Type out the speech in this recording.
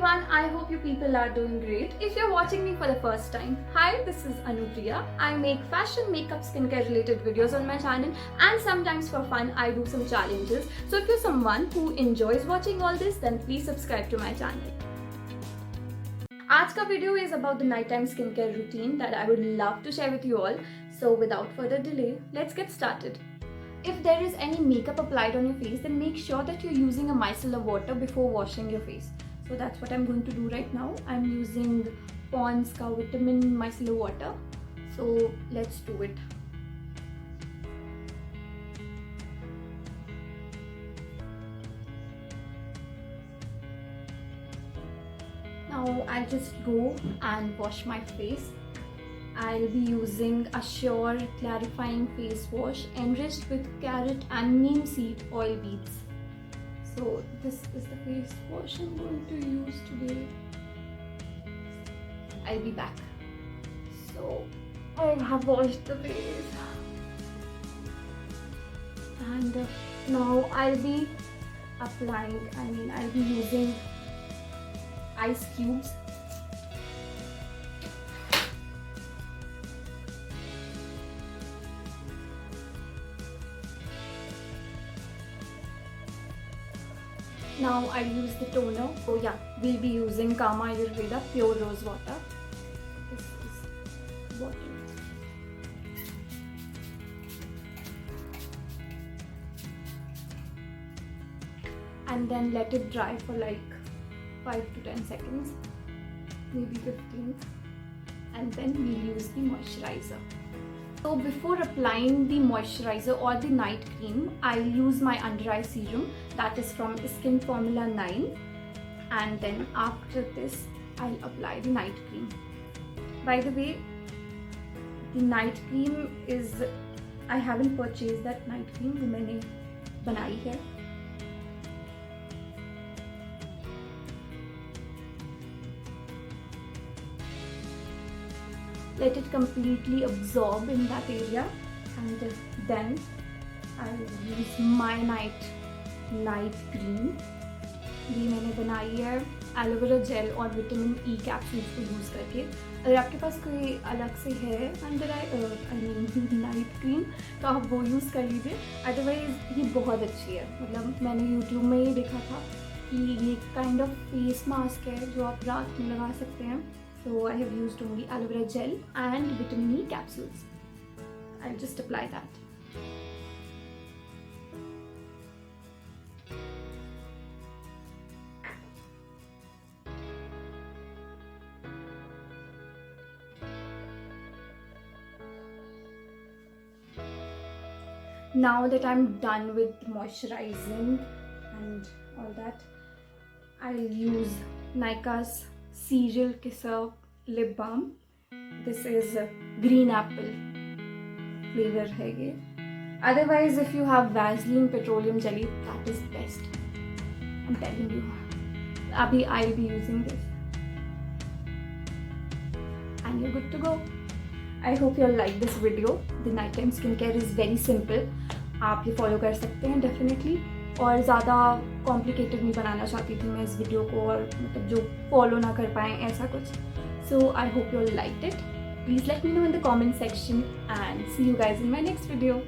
everyone, I hope you people are doing great. If you're watching me for the first time, hi, this is Anupriya. I make fashion, makeup, skincare related videos on my channel, and sometimes for fun I do some challenges. So if you're someone who enjoys watching all this, then please subscribe to my channel. आज का video is about the nighttime skincare routine that I would love to share with you all. So without further delay, let's get started. If there is any makeup applied on your face, then make sure that you're using a micellar water before washing your face. So that's what I'm going to do right now. I'm using Pond's ka vitamin micellar water. So let's do it. Now I'll just go and wash my face. I'll be using a Sure clarifying face wash enriched with carrot and neem seed oil beads. So this is the face wash I'm going to use today. I'll be back. So I have washed the face and now I'll be I'll be using ice cubes. Now I'll use the toner. So yeah, we'll be using Kama Ayurveda pure rose water. This is water. And then let it dry for like 5 to 10 seconds, maybe 15. And then we'll use the moisturizer. So before applying the moisturizer or the night cream, I'll use my under eye serum that is from Skin Formula 9, and then after this I'll apply the night cream. By the way, the night cream is, I haven't purchased that night cream, वो मैंने बनाई है. Let it completely absorb in that area, and then I'll use my night cream. ये मैंने बनाई है aloe vera gel और vitamin E capsules को यूज़ करके. अगर आपके पास कोई अलग से है अंडर आई नाइट क्रीम तो आप वो यूज़ कर लीजिए. अदरवाइज़ ये बहुत अच्छी है. मतलब मैंने यूट्यूब में ये देखा था कि ये काइंड ऑफ फेस मास्क है जो आप रात में लगा सकते हैं. So I have used only aloe vera gel and vitamin E capsules. I'll just apply that. Now that I'm done with moisturizing and all that, I'll use Nykaa's Cereal Kisser lip balm. This is green apple flavor है ये. Otherwise, if you have Vaseline petroleum jelly, that is best. I'm telling you. Abhi I'll be using this, and you're good to go. I hope you all like this video. The nighttime skincare is very simple. आप ये follow कर सकते हैं definitely. और ज़्यादा complicated नहीं बनाना चाहती थी मैं इस वीडियो को, और मतलब जो फॉलो ना कर पाएँ ऐसा कुछ. So I hope you all liked it. Please let me know in the comment section and see you guys in my next video.